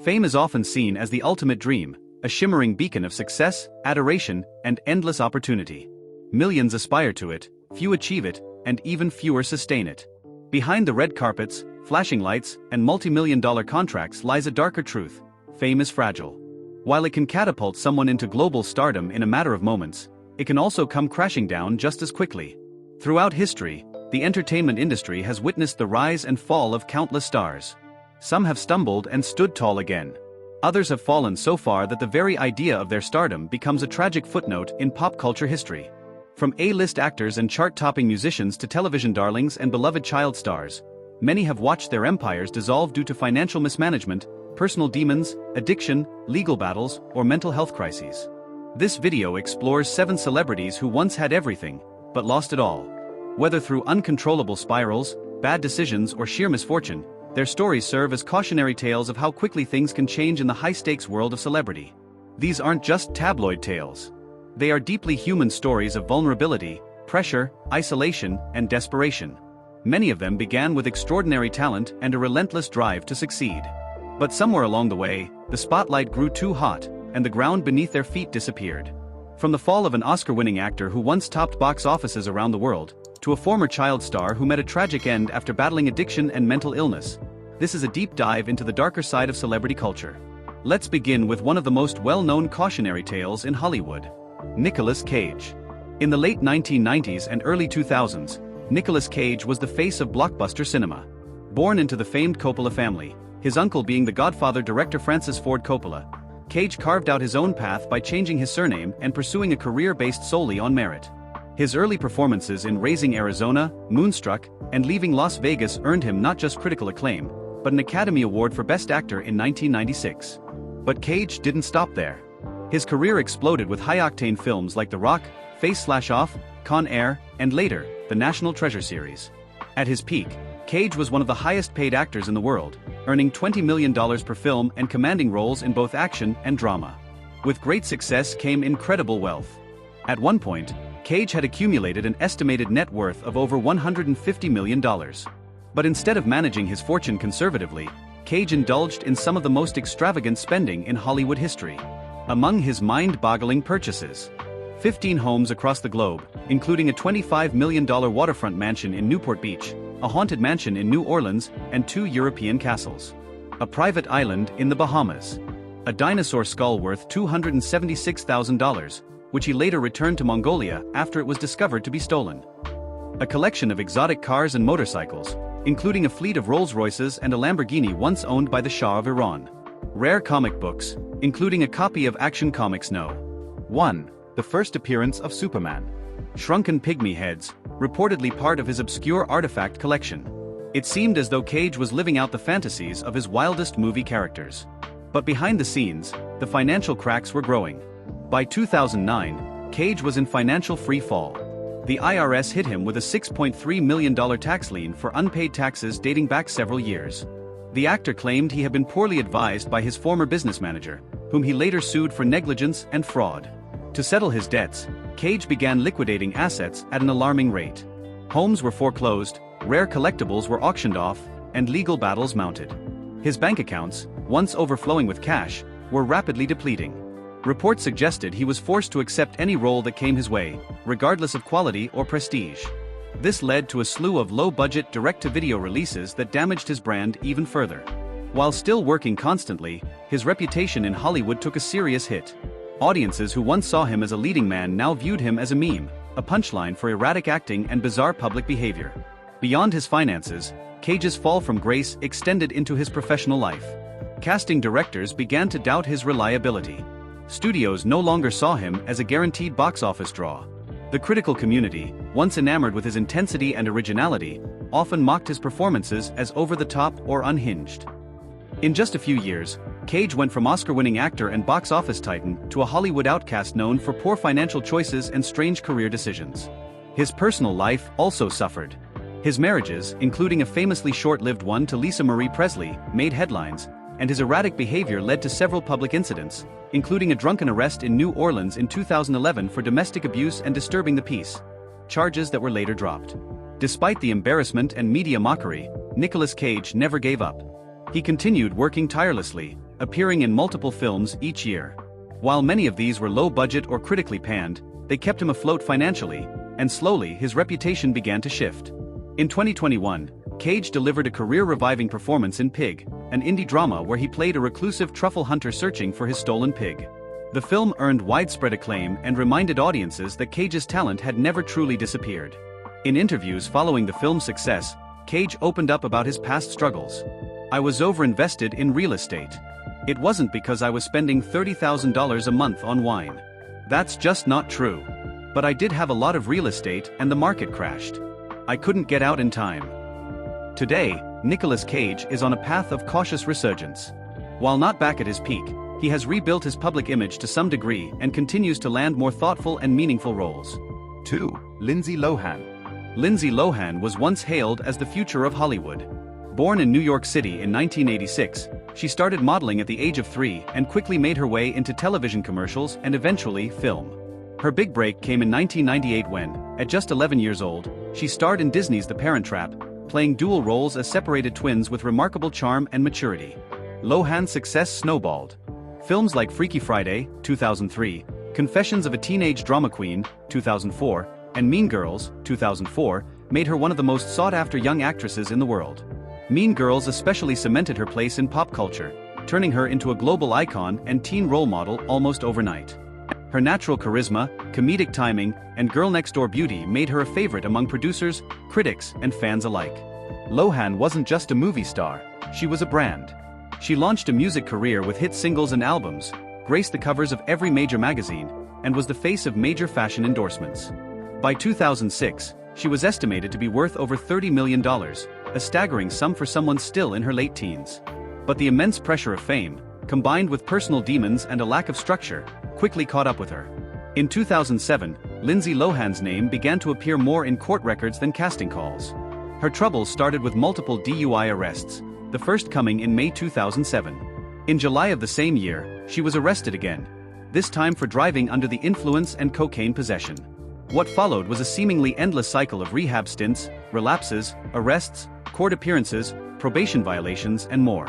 Fame is often seen as the ultimate dream, a shimmering beacon of success, adoration, and endless opportunity. Millions aspire to it, few achieve it, and even fewer sustain it. Behind the red carpets, flashing lights, and multi-million-dollar contracts lies a darker truth: fame is fragile. While it can catapult someone into global stardom in a matter of moments, it can also come crashing down just as quickly. Throughout history, the entertainment industry has witnessed the rise and fall of countless stars. Some have stumbled and stood tall again. Others have fallen so far that the very idea of their stardom becomes a tragic footnote in pop culture history. From A-list actors and chart-topping musicians to television darlings and beloved child stars, many have watched their empires dissolve due to financial mismanagement, personal demons, addiction, legal battles, or mental health crises. This video explores 7 celebrities who once had everything, but lost it all. Whether through uncontrollable spirals, bad decisions, or sheer misfortune, their stories serve as cautionary tales of how quickly things can change in the high-stakes world of celebrity. These aren't just tabloid tales. They are deeply human stories of vulnerability, pressure, isolation, and desperation. Many of them began with extraordinary talent and a relentless drive to succeed. But somewhere along the way, the spotlight grew too hot, and the ground beneath their feet disappeared. From the fall of an Oscar-winning actor who once topped box offices around the world, to a former child star who met a tragic end after battling addiction and mental illness, this is a deep dive into the darker side of celebrity culture. Let's begin with one of the most well-known cautionary tales in Hollywood: Nicolas Cage. In the late 1990s and early 2000s, Nicolas Cage was the face of blockbuster cinema. Born into the famed Coppola family, his uncle being the Godfather director Francis Ford Coppola, Cage carved out his own path by changing his surname and pursuing a career based solely on merit. His early performances in Raising Arizona, Moonstruck, and Leaving Las Vegas earned him not just critical acclaim, but an Academy Award for Best Actor in 1996. But Cage didn't stop there. His career exploded with high-octane films like The Rock, Face/Off, Con Air, and later, the National Treasure series. At his peak, Cage was one of the highest-paid actors in the world, earning $20 million per film and commanding roles in both action and drama. With great success came incredible wealth. At one point, Cage had accumulated an estimated net worth of over $150 million. But instead of managing his fortune conservatively, Cage indulged in some of the most extravagant spending in Hollywood history. Among his mind-boggling purchases: 15 homes across the globe, including a $25 million waterfront mansion in Newport Beach, a haunted mansion in New Orleans, and 2 European castles. A private island in the Bahamas. A dinosaur skull worth $276,000, which he later returned to Mongolia after it was discovered to be stolen. A collection of exotic cars and motorcycles, including a fleet of Rolls-Royces and a Lamborghini once owned by the Shah of Iran. Rare comic books, including a copy of Action Comics No. 1, the first appearance of Superman. Shrunken pygmy heads, reportedly part of his obscure artifact collection. It seemed as though Cage was living out the fantasies of his wildest movie characters. But behind the scenes, the financial cracks were growing. By 2009, Cage was in financial free fall. The IRS hit him with a $6.3 million tax lien for unpaid taxes dating back several years. The actor claimed he had been poorly advised by his former business manager, whom he later sued for negligence and fraud. To settle his debts, Cage began liquidating assets at an alarming rate. Homes were foreclosed, rare collectibles were auctioned off, and legal battles mounted. His bank accounts, once overflowing with cash, were rapidly depleting. Reports suggested he was forced to accept any role that came his way, regardless of quality or prestige. This led to a slew of low-budget direct-to-video releases that damaged his brand even further. While still working constantly, his reputation in Hollywood took a serious hit. Audiences who once saw him as a leading man now viewed him as a meme, a punchline for erratic acting and bizarre public behavior. Beyond his finances, Cage's fall from grace extended into his professional life. Casting directors began to doubt his reliability. Studios no longer saw him as a guaranteed box office draw. The critical community, once enamored with his intensity and originality, often mocked his performances as over-the-top or unhinged. In just a few years, Cage went from Oscar-winning actor and box office titan to a Hollywood outcast known for poor financial choices and strange career decisions. His personal life also suffered. His marriages, including a famously short-lived one to Lisa Marie Presley, made headlines, and his erratic behavior led to several public incidents, including a drunken arrest in New Orleans in 2011 for domestic abuse and disturbing the peace, charges that were later dropped. Despite the embarrassment and media mockery, Nicolas Cage never gave up. He continued working tirelessly, appearing in multiple films each year. While many of these were low-budget or critically panned, they kept him afloat financially, and slowly his reputation began to shift. In 2021, Cage delivered a career-reviving performance in Pig, an indie drama where he played a reclusive truffle hunter searching for his stolen pig. The film earned widespread acclaim and reminded audiences that Cage's talent had never truly disappeared. In interviews following the film's success, Cage opened up about his past struggles. "I was overinvested in real estate. It wasn't because I was spending $30,000 a month on wine. That's just not true. But I did have a lot of real estate and the market crashed. I couldn't get out in time." Today, Nicolas Cage is on a path of cautious resurgence. While not back at his peak, he has rebuilt his public image to some degree and continues to land more thoughtful and meaningful roles. 2. Lindsay Lohan. Lindsay Lohan was once hailed as the future of Hollywood. Born in New York City in 1986, she started modeling at the age of 3 and quickly made her way into television commercials and eventually film. Her big break came in 1998 when, at just 11 years old, she starred in Disney's The Parent Trap, playing dual roles as separated twins with remarkable charm and maturity. Lohan's success snowballed. Films like Freaky Friday, 2003, Confessions of a Teenage Drama Queen, 2004, and Mean Girls, 2004, made her one of the most sought-after young actresses in the world. Mean Girls especially cemented her place in pop culture, turning her into a global icon and teen role model almost overnight. Her natural charisma, comedic timing, and girl-next-door beauty made her a favorite among producers, critics, and fans alike. Lohan wasn't just a movie star, she was a brand. She launched a music career with hit singles and albums, graced the covers of every major magazine, and was the face of major fashion endorsements. By 2006, she was estimated to be worth over $30 million, a staggering sum for someone still in her late teens. But the immense pressure of fame, combined with personal demons and a lack of structure, quickly caught up with her. In 2007, Lindsay Lohan's name began to appear more in court records than casting calls. Her troubles started with multiple DUI arrests, the first coming in May 2007. In July of the same year, she was arrested again, this time for driving under the influence and cocaine possession. What followed was a seemingly endless cycle of rehab stints, relapses, arrests, court appearances, probation violations, and more.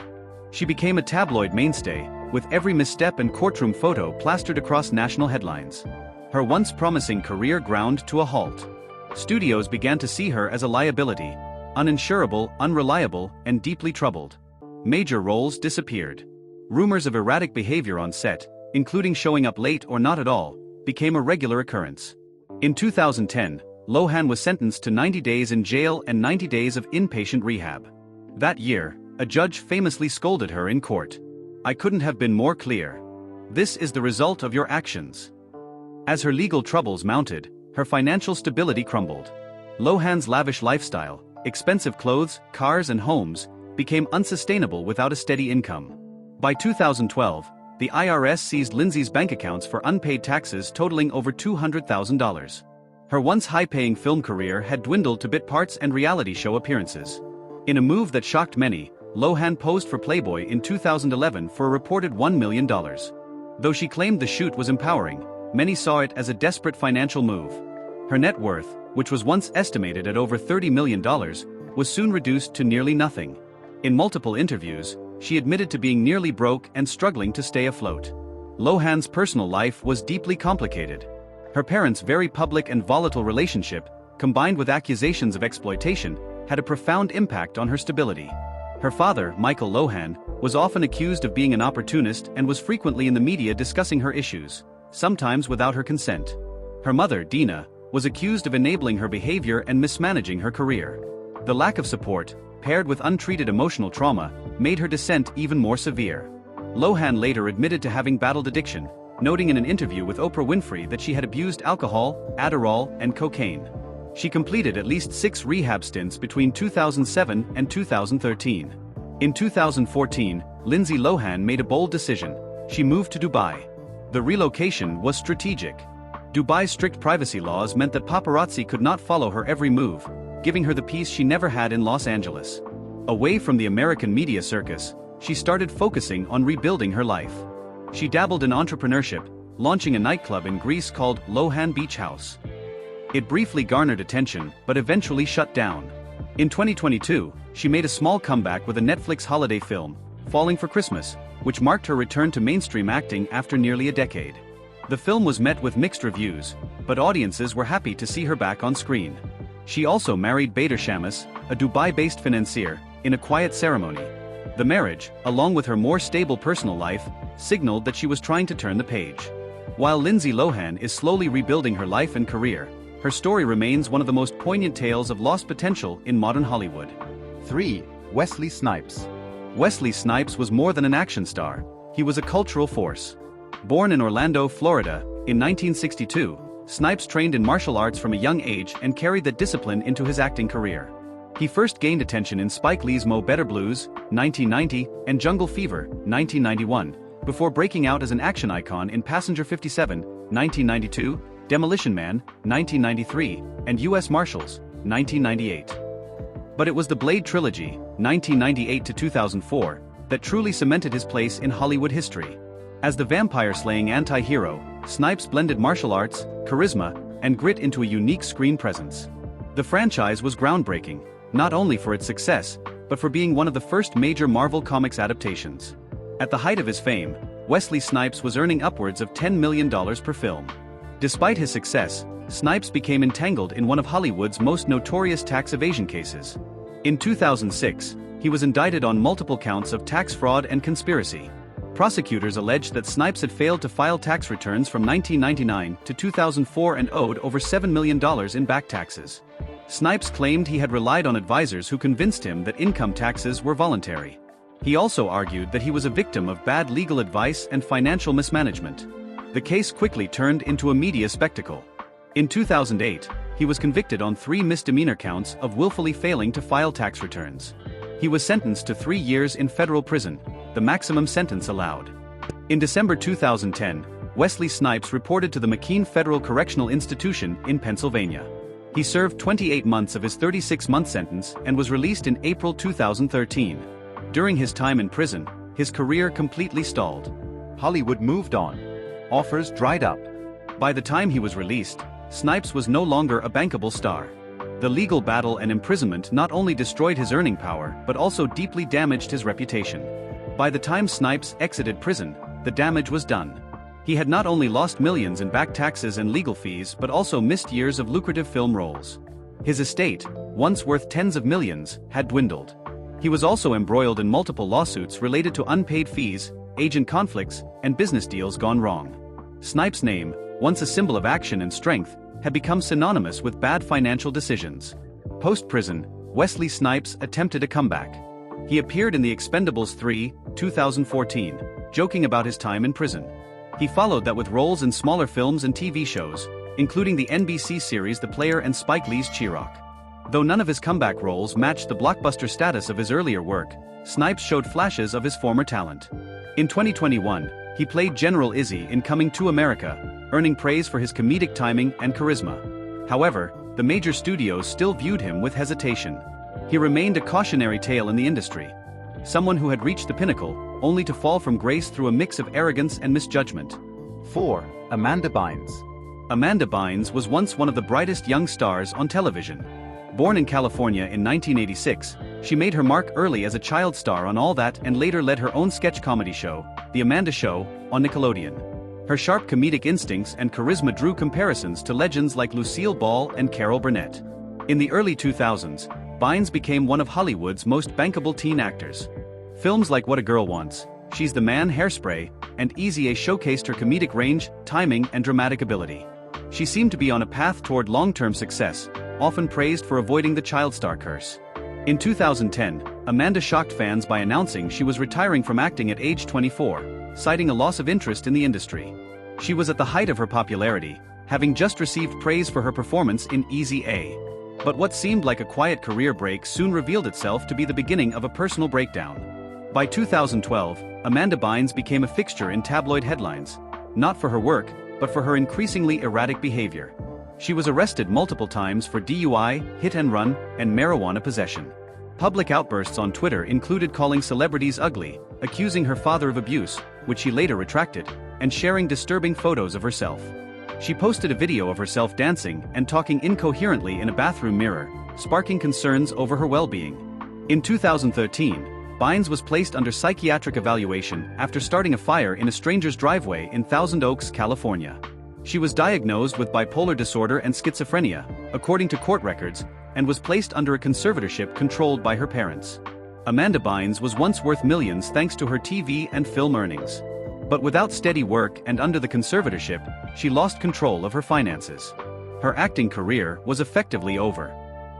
She became a tabloid mainstay, with every misstep and courtroom photo plastered across national headlines. Her once promising career ground to a halt. Studios began to see her as a liability, uninsurable, unreliable, and deeply troubled. Major roles disappeared. Rumors of erratic behavior on set, including showing up late or not at all, became a regular occurrence. In 2010, Lohan was sentenced to 90 days in jail and 90 days of inpatient rehab. That year, a judge famously scolded her in court. "I couldn't have been more clear. This is the result of your actions." As her legal troubles mounted, her financial stability crumbled. Lohan's lavish lifestyle, expensive clothes, cars, and homes, became unsustainable without a steady income. By 2012, the IRS seized Lindsay's bank accounts for unpaid taxes totaling over $200,000. Her once high-paying film career had dwindled to bit parts and reality show appearances. In a move that shocked many, Lohan posed for Playboy in 2011 for a reported $1 million. Though she claimed the shoot was empowering, many saw it as a desperate financial move. Her net worth, which was once estimated at over $30 million, was soon reduced to nearly nothing. In multiple interviews, she admitted to being nearly broke and struggling to stay afloat. Lohan's personal life was deeply complicated. Her parents' very public and volatile relationship, combined with accusations of exploitation, had a profound impact on her stability. Her father, Michael Lohan, was often accused of being an opportunist and was frequently in the media discussing her issues, sometimes without her consent. Her mother, Dina, was accused of enabling her behavior and mismanaging her career. The lack of support, paired with untreated emotional trauma, made her descent even more severe. Lohan later admitted to having battled addiction, noting in an interview with Oprah Winfrey that she had abused alcohol, Adderall, and cocaine. She completed at least 6 rehab stints between 2007 and 2013. In 2014, Lindsay Lohan made a bold decision. She moved to Dubai. The relocation was strategic. Dubai's strict privacy laws meant that paparazzi could not follow her every move, giving her the peace she never had in Los Angeles. Away from the American media circus, she started focusing on rebuilding her life. She dabbled in entrepreneurship, launching a nightclub in Greece called Lohan Beach House. It briefly garnered attention, but eventually shut down. In 2022, she made a small comeback with a Netflix holiday film, Falling for Christmas, which marked her return to mainstream acting after nearly a decade. The film was met with mixed reviews, but audiences were happy to see her back on screen. She also married Bader Shammas, a Dubai-based financier, in a quiet ceremony. The marriage, along with her more stable personal life, signaled that she was trying to turn the page. While Lindsay Lohan is slowly rebuilding her life and career, her story remains one of the most poignant tales of lost potential in modern Hollywood. 3. Wesley Snipes. Wesley Snipes was more than an action star, he was a cultural force. Born in Orlando, Florida, in 1962, Snipes trained in martial arts from a young age and carried that discipline into his acting career. He first gained attention in Spike Lee's Mo Better Blues, 1990, and Jungle Fever, 1991, before breaking out as an action icon in Passenger 57, 1992, Demolition Man, 1993, and U.S. Marshals, 1998. But it was the Blade trilogy, 1998 to 2004, that truly cemented his place in Hollywood history. As the vampire-slaying anti-hero, Snipes blended martial arts, charisma, and grit into a unique screen presence. The franchise was groundbreaking, not only for its success, but for being one of the first major Marvel Comics adaptations. At the height of his fame, Wesley Snipes was earning upwards of $10 million per film. Despite his success, Snipes became entangled in one of Hollywood's most notorious tax evasion cases. In 2006, he was indicted on multiple counts of tax fraud and conspiracy. Prosecutors alleged that Snipes had failed to file tax returns from 1999 to 2004 and owed over $7 million in back taxes. Snipes claimed he had relied on advisors who convinced him that income taxes were voluntary. He also argued that he was a victim of bad legal advice and financial mismanagement. The case quickly turned into a media spectacle. In 2008, he was convicted on 3 misdemeanor counts of willfully failing to file tax returns. He was sentenced to 3 years in federal prison, the maximum sentence allowed. In December 2010, Wesley Snipes reported to the McKean Federal Correctional Institution in Pennsylvania. He served 28 months of his 36-month sentence and was released in April 2013. During his time in prison, his career completely stalled. Hollywood moved on. Offers dried up. By the time he was released, Snipes was no longer a bankable star. The legal battle and imprisonment not only destroyed his earning power but also deeply damaged his reputation. By the time Snipes exited prison, the damage was done. He had not only lost millions in back taxes and legal fees but also missed years of lucrative film roles. His estate, once worth tens of millions, had dwindled. He was also embroiled in multiple lawsuits related to unpaid fees, agent conflicts, and business deals gone wrong. Snipes' name, once a symbol of action and strength, had become synonymous with bad financial decisions. Post-prison, Wesley Snipes attempted a comeback. He appeared in The Expendables 3, 2014, joking about his time in prison. He followed that with roles in smaller films and TV shows, including the NBC series The Player and Spike Lee's Chirac. Though none of his comeback roles matched the blockbuster status of his earlier work, Snipes showed flashes of his former talent. In 2021, he played General Izzy in Coming to America, earning praise for his comedic timing and charisma. However, the major studios still viewed him with hesitation. He remained a cautionary tale in the industry. Someone who had reached the pinnacle, only to fall from grace through a mix of arrogance and misjudgment. 4. Amanda Bynes. Amanda Bynes was once one of the brightest young stars on television. Born in California in 1986, she made her mark early as a child star on All That and later led her own sketch comedy show, The Amanda Show, on Nickelodeon. Her sharp comedic instincts and charisma drew comparisons to legends like Lucille Ball and Carol Burnett. In the early 2000s, Bynes became one of Hollywood's most bankable teen actors. Films like What a Girl Wants, She's the Man, Hairspray, and Easy A showcased her comedic range, timing, and dramatic ability. She seemed to be on a path toward long-term success, often praised for avoiding the child star curse. In 2010, Amanda shocked fans by announcing she was retiring from acting at age 24, citing a loss of interest in the industry. She was at the height of her popularity, having just received praise for her performance in Easy A. But what seemed like a quiet career break soon revealed itself to be the beginning of a personal breakdown. By 2012, Amanda Bynes became a fixture in tabloid headlines, not for her work, but for her increasingly erratic behavior. She was arrested multiple times for DUI, hit and run, and marijuana possession. Public outbursts on Twitter included calling celebrities ugly, accusing her father of abuse, which she later retracted, and sharing disturbing photos of herself. She posted a video of herself dancing and talking incoherently in a bathroom mirror, sparking concerns over her well-being. In 2013, Bynes was placed under psychiatric evaluation after starting a fire in a stranger's driveway in Thousand Oaks, California. She was diagnosed with bipolar disorder and schizophrenia, according to court records, and was placed under a conservatorship controlled by her parents. Amanda Bynes was once worth millions thanks to her TV and film earnings. But without steady work and under the conservatorship, she lost control of her finances. Her acting career was effectively over.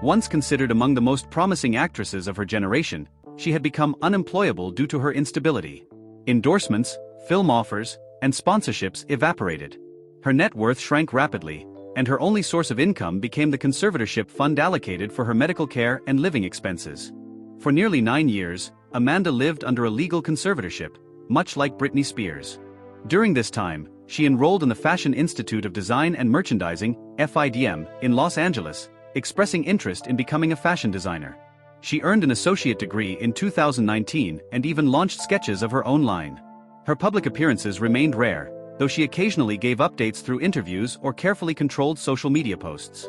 Once considered among the most promising actresses of her generation, she had become unemployable due to her instability. Endorsements, film offers, and sponsorships evaporated. Her net worth shrank rapidly, and her only source of income became the conservatorship fund allocated for her medical care and living expenses. For nearly 9 years, Amanda lived under a legal conservatorship, much like Britney Spears. During this time, she enrolled in the Fashion Institute of Design and Merchandising, FIDM, in Los Angeles, expressing interest in becoming a fashion designer. She earned an associate degree in 2019 and even launched sketches of her own line. Her public appearances remained rare, though she occasionally gave updates through interviews or carefully controlled social media posts.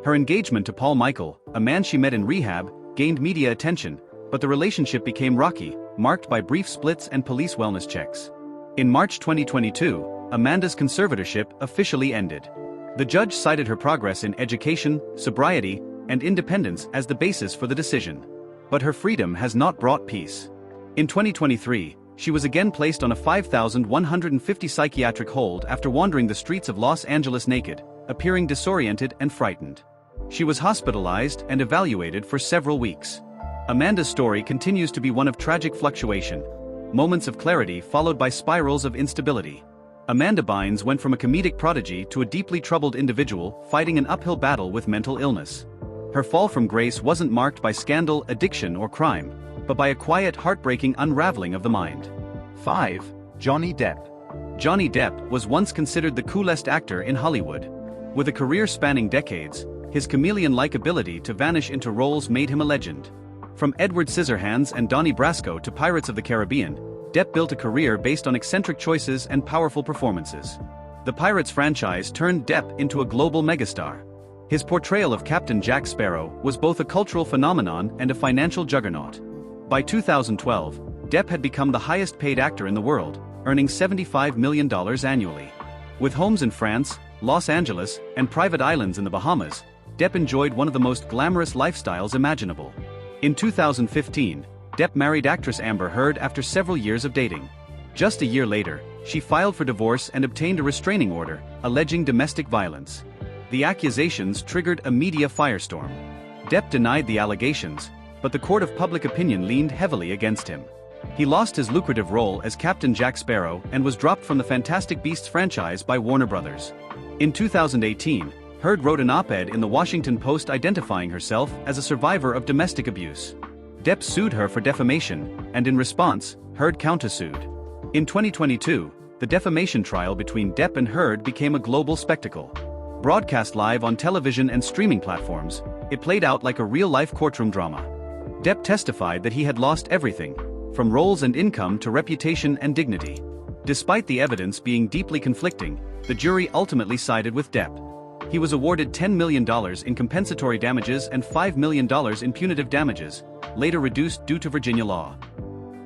Her engagement to Paul Michael, a man she met in rehab, gained media attention, but the relationship became rocky, marked by brief splits and police wellness checks. In March 2022, Amanda's conservatorship officially ended. The judge cited her progress in education, sobriety, and independence as the basis for the decision. But her freedom has not brought peace. In 2023, she was again placed on a 5,150 psychiatric hold after wandering the streets of Los Angeles naked, appearing disoriented and frightened. She was hospitalized and evaluated for several weeks. Amanda's story continues to be one of tragic fluctuation, moments of clarity followed by spirals of instability. Amanda Bynes went from a comedic prodigy to a deeply troubled individual fighting an uphill battle with mental illness. Her fall from grace wasn't marked by scandal, addiction, or crime, but by a quiet, heartbreaking unraveling of the mind. 5. Johnny Depp. Johnny Depp was once considered the coolest actor in Hollywood. With a career spanning decades, his chameleon-like ability to vanish into roles made him a legend. From Edward Scissorhands and Donnie Brasco to Pirates of the Caribbean, Depp built a career based on eccentric choices and powerful performances. The Pirates franchise turned Depp into a global megastar. His portrayal of Captain Jack Sparrow was both a cultural phenomenon and a financial juggernaut. By 2012, Depp had become the highest-paid actor in the world, earning $75 million annually. With homes in France, Los Angeles, and private islands in the Bahamas, Depp enjoyed one of the most glamorous lifestyles imaginable. In 2015, Depp married actress Amber Heard after several years of dating. Just a year later, she filed for divorce and obtained a restraining order, alleging domestic violence. The accusations triggered a media firestorm. Depp denied the allegations, but the court of public opinion leaned heavily against him. He lost his lucrative role as Captain Jack Sparrow and was dropped from the Fantastic Beasts franchise by Warner Brothers. In 2018, Heard wrote an op-ed in the Washington Post identifying herself as a survivor of domestic abuse. Depp sued her for defamation, and in response, Heard countersued. In 2022, the defamation trial between Depp and Heard became a global spectacle. Broadcast live on television and streaming platforms, it played out like a real-life courtroom drama. Depp testified that he had lost everything, from roles and income to reputation and dignity. Despite the evidence being deeply conflicting, the jury ultimately sided with Depp. He was awarded $10 million in compensatory damages and $5 million in punitive damages, later reduced due to Virginia law.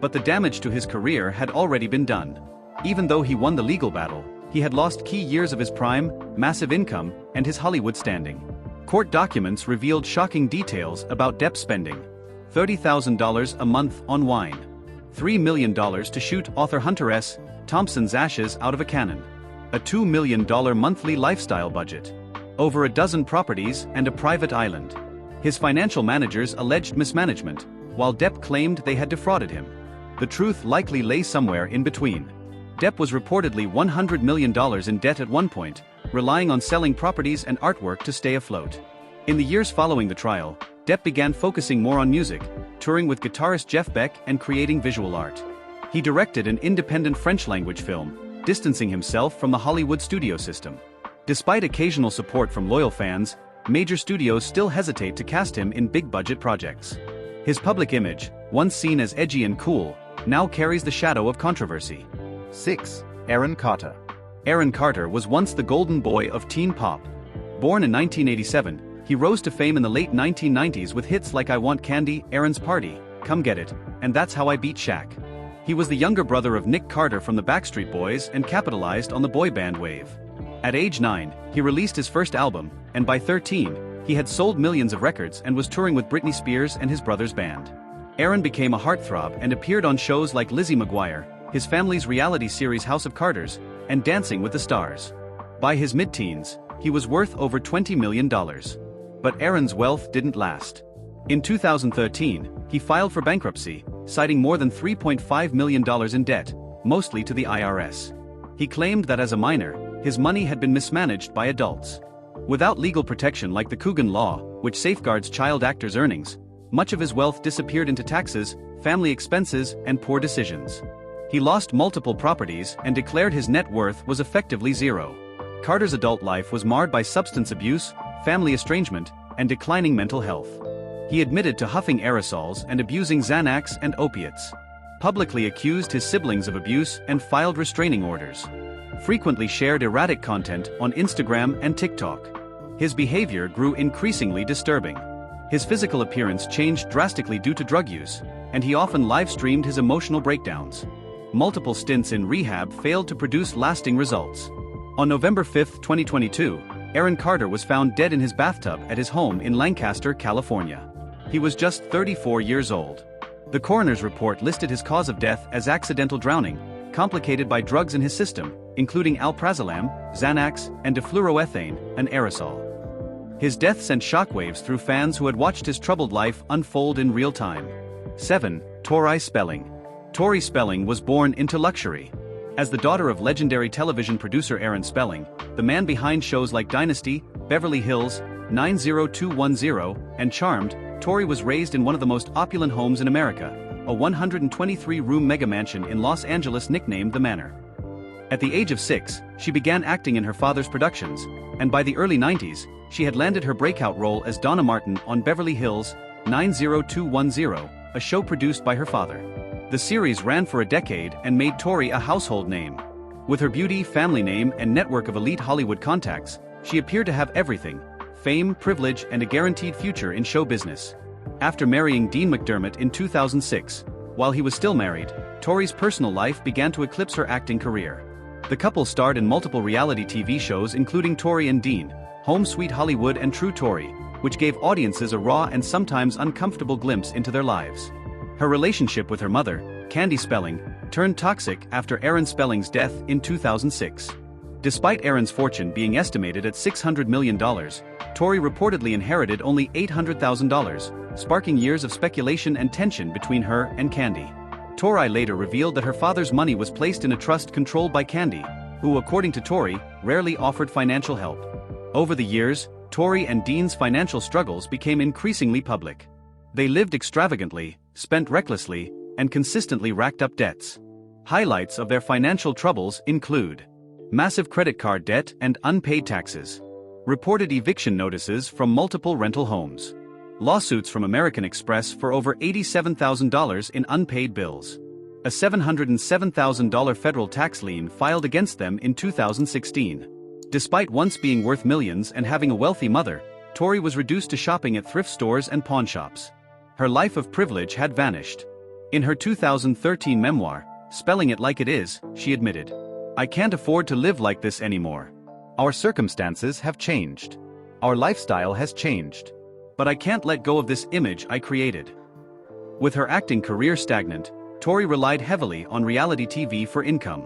But the damage to his career had already been done. Even though he won the legal battle, he had lost key years of his prime, massive income, and his Hollywood standing. Court documents revealed shocking details about Depp's spending. $30,000 a month on wine. $3 million to shoot author Hunter S. Thompson's ashes out of a cannon. A $2 million monthly lifestyle budget. Over a dozen properties and a private island. His financial managers alleged mismanagement, while Depp claimed they had defrauded him. The truth likely lay somewhere in between. Depp was reportedly $100 million in debt at one point, relying on selling properties and artwork to stay afloat. In the years following the trial, Depp began focusing more on music, touring with guitarist Jeff Beck and creating visual art. He directed an independent French-language film, distancing himself from the Hollywood studio system. Despite occasional support from loyal fans, major studios still hesitate to cast him in big-budget projects. His public image, once seen as edgy and cool, now carries the shadow of controversy. 6. Aaron Carter. Aaron Carter was once the golden boy of teen pop. Born in 1987, he rose to fame in the late 1990s with hits like I Want Candy, Aaron's Party, come get it, and that's how I beat Shaq. He was the younger brother of Nick Carter from the Backstreet Boys and capitalized on the boy band wave. At age 9, he released his first album, and by 13, he had sold millions of records and was touring with Britney Spears and his brother's band. Aaron became a heartthrob and appeared on shows like Lizzie McGuire, his family's reality series House of Carters, and Dancing with the Stars. By his mid-teens, he was worth over $20 million. But Aaron's wealth didn't last. In 2013, he filed for bankruptcy, citing more than $3.5 million in debt, mostly to the IRS. He claimed that as a minor, his money had been mismanaged by adults. Without legal protection like the Coogan Law, which safeguards child actors' earnings, much of his wealth disappeared into taxes, family expenses, and poor decisions. He lost multiple properties and declared his net worth was effectively zero. Carter's adult life was marred by substance abuse, family estrangement, and declining mental health. He admitted to huffing aerosols and abusing Xanax and opiates. Publicly accused his siblings of abuse and filed restraining orders. Frequently shared erratic content on Instagram and TikTok. His behavior grew increasingly disturbing. His physical appearance changed drastically due to drug use, and he often live-streamed his emotional breakdowns. Multiple stints in rehab failed to produce lasting results. On November 5, 2022, Aaron Carter was found dead in his bathtub at his home in Lancaster, California. He was just 34 years old. The coroner's report listed his cause of death as accidental drowning, complicated by drugs in his system, including alprazolam, Xanax, and difluoroethane, an aerosol. His death sent shockwaves through fans who had watched his troubled life unfold in real time. 7. Tori Spelling. Tori Spelling was born into luxury. As the daughter of legendary television producer Aaron Spelling, the man behind shows like Dynasty, Beverly Hills, 90210, and Charmed, Tori was raised in one of the most opulent homes in America, a 123-room mega-mansion in Los Angeles nicknamed The Manor. At the age of 6, she began acting in her father's productions, and by the early 90s, she had landed her breakout role as Donna Martin on Beverly Hills, 90210, a show produced by her father. The series ran for a decade and made Tori a household name. With her beauty, family name, and network of elite Hollywood contacts, she appeared to have everything: fame, privilege, and a guaranteed future in show business. After marrying Dean McDermott in 2006, while he was still married, Tori's personal life began to eclipse her acting career. The couple starred in multiple reality TV shows including Tori and Dean, Home Sweet Hollywood and True Tori, which gave audiences a raw and sometimes uncomfortable glimpse into their lives. Her relationship with her mother, Candy Spelling, turned toxic after Aaron Spelling's death in 2006. Despite Aaron's fortune being estimated at $600 million, Tori reportedly inherited only $800,000, sparking years of speculation and tension between her and Candy. Tori later revealed that her father's money was placed in a trust controlled by Candy, who, according to Tori, rarely offered financial help. Over the years, Tori and Dean's financial struggles became increasingly public. They lived extravagantly, spent recklessly, and consistently racked up debts. Highlights of their financial troubles include massive credit card debt and unpaid taxes, reported eviction notices from multiple rental homes, lawsuits from American Express for over $87,000 in unpaid bills, a $707,000 federal tax lien filed against them in 2016. Despite once being worth millions and having a wealthy mother, Tori was reduced to shopping at thrift stores and pawn shops. Her life of privilege had vanished. In her 2013 memoir, Spelling It Like It Is, she admitted, "I can't afford to live like this anymore. Our circumstances have changed. Our lifestyle has changed. But I can't let go of this image I created." With her acting career stagnant, Tori relied heavily on reality TV for income.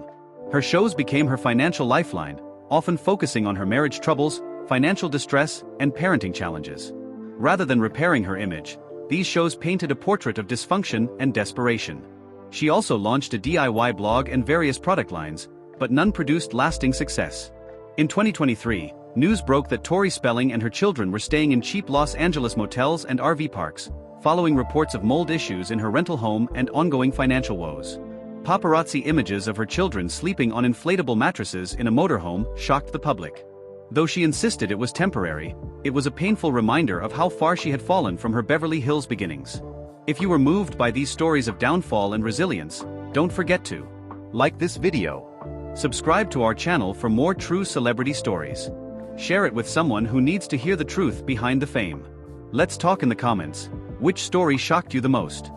Her shows became her financial lifeline, often focusing on her marriage troubles, financial distress, and parenting challenges. Rather than repairing her image, these shows painted a portrait of dysfunction and desperation. She also launched a DIY blog and various product lines, but none produced lasting success. In 2023, news broke that Tori Spelling and her children were staying in cheap Los Angeles motels and RV parks, following reports of mold issues in her rental home and ongoing financial woes. Paparazzi images of her children sleeping on inflatable mattresses in a motorhome shocked the public. Though she insisted it was temporary, it was a painful reminder of how far she had fallen from her Beverly Hills beginnings. If you were moved by these stories of downfall and resilience, don't forget to Like this video. subscribe to our channel for more true celebrity stories. Share it with someone who needs to hear the truth behind the fame. Let's talk in the comments. Which story shocked you the most?